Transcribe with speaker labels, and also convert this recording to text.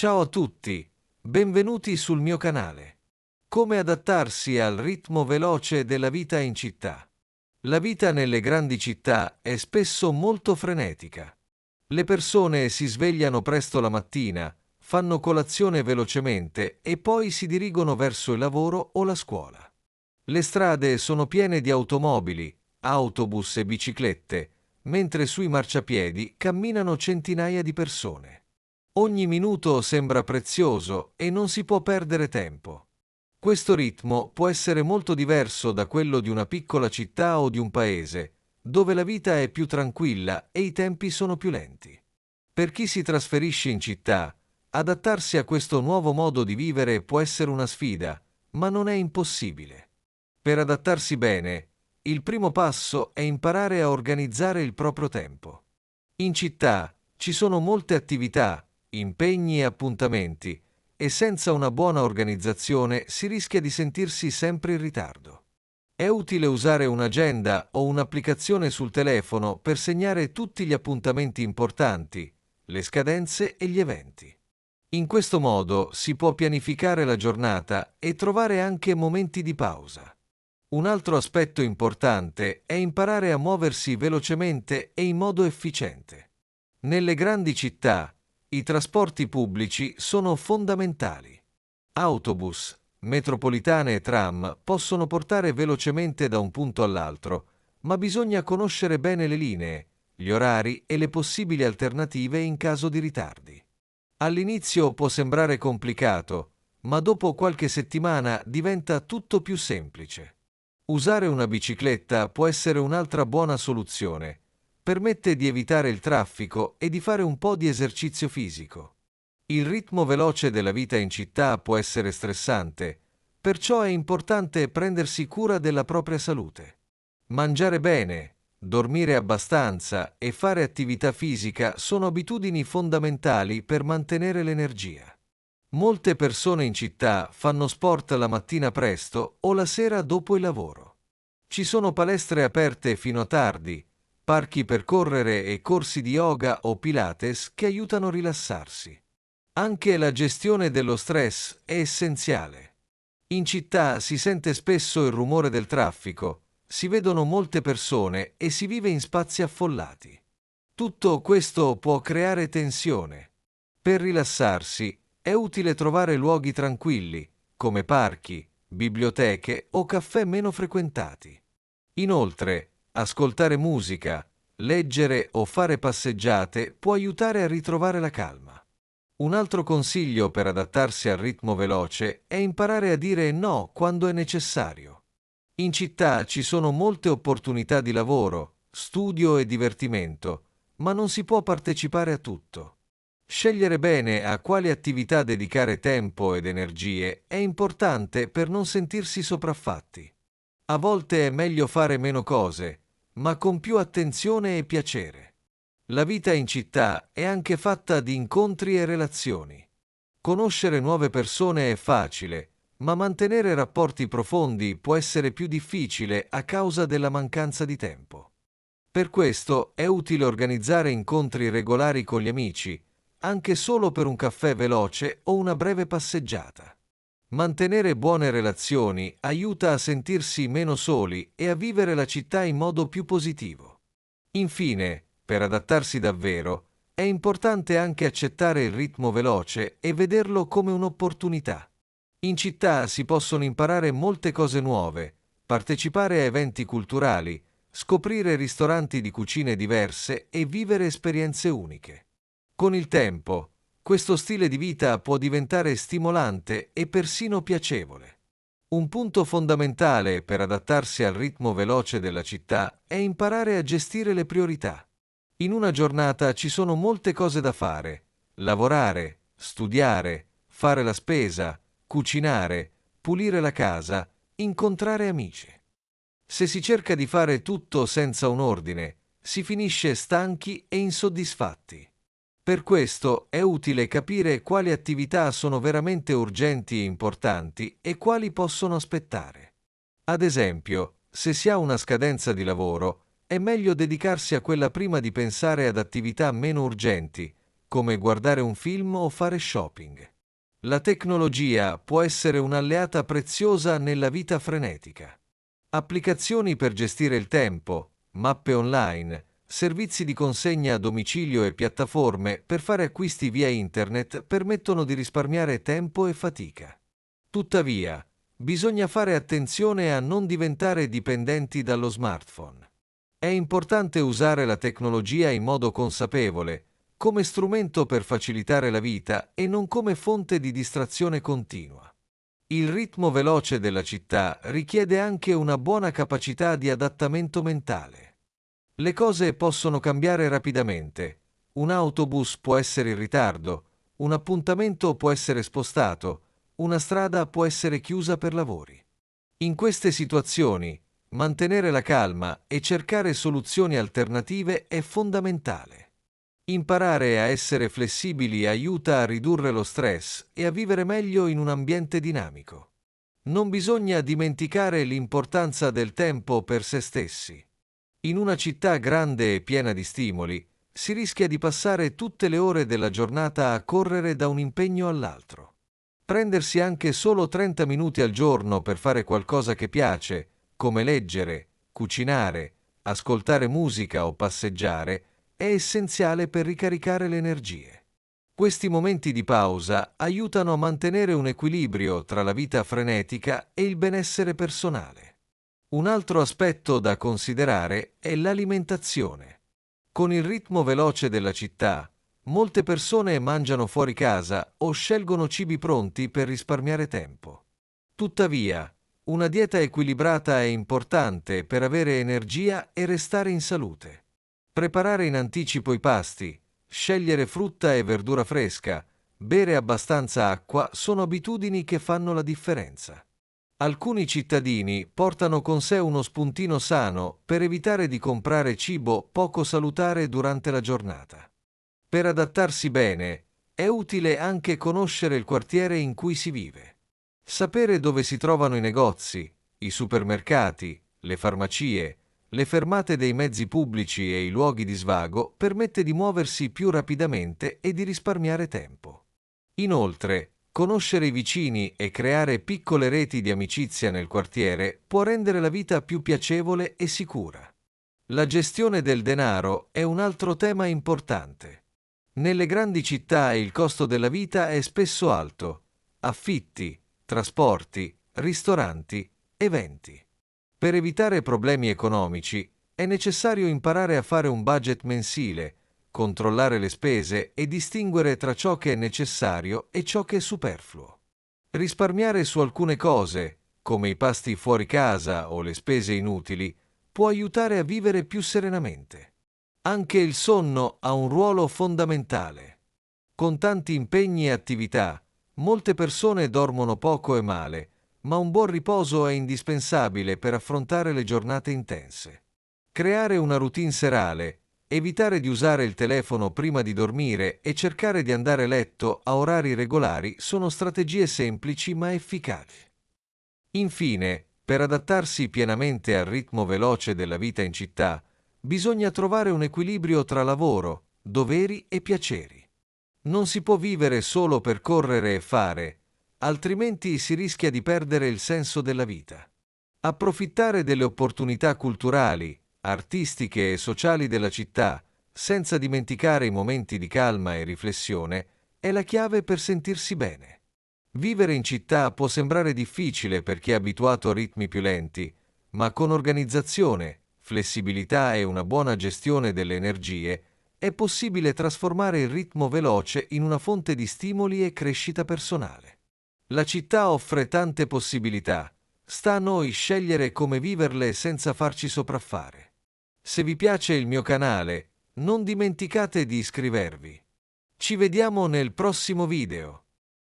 Speaker 1: Ciao a tutti, benvenuti sul mio canale. Come adattarsi al ritmo veloce della vita in città? La vita nelle grandi città è spesso molto frenetica. Le persone si svegliano presto la mattina, fanno colazione velocemente e poi si dirigono verso il lavoro o la scuola. Le strade sono piene di automobili, autobus e biciclette, mentre sui marciapiedi camminano centinaia di persone. Ogni minuto sembra prezioso e non si può perdere tempo. Questo ritmo può essere molto diverso da quello di una piccola città o di un paese, dove la vita è più tranquilla e i tempi sono più lenti. Per chi si trasferisce in città, adattarsi a questo nuovo modo di vivere può essere una sfida, ma non è impossibile. Per adattarsi bene, il primo passo è imparare a organizzare il proprio tempo. In città ci sono molte attività, impegni e appuntamenti, e senza una buona organizzazione si rischia di sentirsi sempre in ritardo. È utile usare un'agenda o un'applicazione sul telefono per segnare tutti gli appuntamenti importanti, le scadenze e gli eventi. In questo modo si può pianificare la giornata e trovare anche momenti di pausa. Un altro aspetto importante è imparare a muoversi velocemente e in modo efficiente. Nelle grandi città, i trasporti pubblici sono fondamentali. Autobus, metropolitane e tram possono portare velocemente da un punto all'altro, ma bisogna conoscere bene le linee, gli orari e le possibili alternative in caso di ritardi. All'inizio può sembrare complicato, ma dopo qualche settimana diventa tutto più semplice. Usare una bicicletta può essere un'altra buona soluzione. Permette di evitare il traffico e di fare un po' di esercizio fisico. Il ritmo veloce della vita in città può essere stressante, perciò è importante prendersi cura della propria salute. Mangiare bene, dormire abbastanza e fare attività fisica sono abitudini fondamentali per mantenere l'energia. Molte persone in città fanno sport la mattina presto o la sera dopo il lavoro. Ci sono palestre aperte fino a tardi, parchi per correre e corsi di yoga o Pilates che aiutano a rilassarsi. Anche la gestione dello stress è essenziale. In città si sente spesso il rumore del traffico, si vedono molte persone e si vive in spazi affollati. Tutto questo può creare tensione. Per rilassarsi è utile trovare luoghi tranquilli, come parchi, biblioteche o caffè meno frequentati. Inoltre, ascoltare musica, leggere o fare passeggiate può aiutare a ritrovare la calma. Un altro consiglio per adattarsi al ritmo veloce è imparare a dire no quando è necessario. In città ci sono molte opportunità di lavoro, studio e divertimento, ma non si può partecipare a tutto. Scegliere bene a quali attività dedicare tempo ed energie è importante per non sentirsi sopraffatti. A volte è meglio fare meno cose, ma con più attenzione e piacere. La vita in città è anche fatta di incontri e relazioni. Conoscere nuove persone è facile, ma mantenere rapporti profondi può essere più difficile a causa della mancanza di tempo. Per questo è utile organizzare incontri regolari con gli amici, anche solo per un caffè veloce o una breve passeggiata. Mantenere buone relazioni aiuta a sentirsi meno soli e a vivere la città in modo più positivo. Infine, per adattarsi davvero, è importante anche accettare il ritmo veloce e vederlo come un'opportunità. In città si possono imparare molte cose nuove, partecipare a eventi culturali, scoprire ristoranti di cucine diverse e vivere esperienze uniche. Con il tempo, questo stile di vita può diventare stimolante e persino piacevole. Un punto fondamentale per adattarsi al ritmo veloce della città è imparare a gestire le priorità. In una giornata ci sono molte cose da fare: lavorare, studiare, fare la spesa, cucinare, pulire la casa, incontrare amici. Se si cerca di fare tutto senza un ordine, si finisce stanchi e insoddisfatti. Per questo è utile capire quali attività sono veramente urgenti e importanti e quali possono aspettare. Ad esempio, se si ha una scadenza di lavoro, è meglio dedicarsi a quella prima di pensare ad attività meno urgenti, come guardare un film o fare shopping. La tecnologia può essere un'alleata preziosa nella vita frenetica. Applicazioni per gestire il tempo, mappe online, servizi di consegna a domicilio e piattaforme per fare acquisti via internet permettono di risparmiare tempo e fatica. Tuttavia, bisogna fare attenzione a non diventare dipendenti dallo smartphone. È importante usare la tecnologia in modo consapevole, come strumento per facilitare la vita e non come fonte di distrazione continua. Il ritmo veloce della città richiede anche una buona capacità di adattamento mentale. Le cose possono cambiare rapidamente. Un autobus può essere in ritardo, un appuntamento può essere spostato, una strada può essere chiusa per lavori. In queste situazioni, mantenere la calma e cercare soluzioni alternative è fondamentale. Imparare a essere flessibili aiuta a ridurre lo stress e a vivere meglio in un ambiente dinamico. Non bisogna dimenticare l'importanza del tempo per se stessi. In una città grande e piena di stimoli, si rischia di passare tutte le ore della giornata a correre da un impegno all'altro. Prendersi anche solo 30 minuti al giorno per fare qualcosa che piace, come leggere, cucinare, ascoltare musica o passeggiare, è essenziale per ricaricare le energie. Questi momenti di pausa aiutano a mantenere un equilibrio tra la vita frenetica e il benessere personale. Un altro aspetto da considerare è l'alimentazione. Con il ritmo veloce della città, molte persone mangiano fuori casa o scelgono cibi pronti per risparmiare tempo. Tuttavia, una dieta equilibrata è importante per avere energia e restare in salute. Preparare in anticipo i pasti, scegliere frutta e verdura fresca, bere abbastanza acqua sono abitudini che fanno la differenza. Alcuni cittadini portano con sé uno spuntino sano per evitare di comprare cibo poco salutare durante la giornata. Per adattarsi bene, è utile anche conoscere il quartiere in cui si vive. Sapere dove si trovano i negozi, i supermercati, le farmacie, le fermate dei mezzi pubblici e i luoghi di svago permette di muoversi più rapidamente e di risparmiare tempo. Inoltre, conoscere i vicini e creare piccole reti di amicizia nel quartiere può rendere la vita più piacevole e sicura. La gestione del denaro è un altro tema importante. Nelle grandi città il costo della vita è spesso alto. Affitti, trasporti, ristoranti, eventi. Per evitare problemi economici è necessario imparare a fare un budget mensile, controllare le spese e distinguere tra ciò che è necessario e ciò che è superfluo. Risparmiare su alcune cose, come i pasti fuori casa o le spese inutili, può aiutare a vivere più serenamente. Anche il sonno ha un ruolo fondamentale. Con tanti impegni e attività, molte persone dormono poco e male, ma un buon riposo è indispensabile per affrontare le giornate intense. Creare una routine serale, evitare di usare il telefono prima di dormire e cercare di andare a letto a orari regolari sono strategie semplici ma efficaci. Infine, per adattarsi pienamente al ritmo veloce della vita in città, bisogna trovare un equilibrio tra lavoro, doveri e piaceri. Non si può vivere solo per correre e fare, altrimenti si rischia di perdere il senso della vita. Approfittare delle opportunità culturali, artistiche e sociali della città, senza dimenticare i momenti di calma e riflessione, è la chiave per sentirsi bene. Vivere in città può sembrare difficile per chi è abituato a ritmi più lenti, ma con organizzazione, flessibilità e una buona gestione delle energie, è possibile trasformare il ritmo veloce in una fonte di stimoli e crescita personale. La città offre tante possibilità, sta a noi scegliere come viverle senza farci sopraffare. Se vi piace il mio canale, non dimenticate di iscrivervi. Ci vediamo nel prossimo video.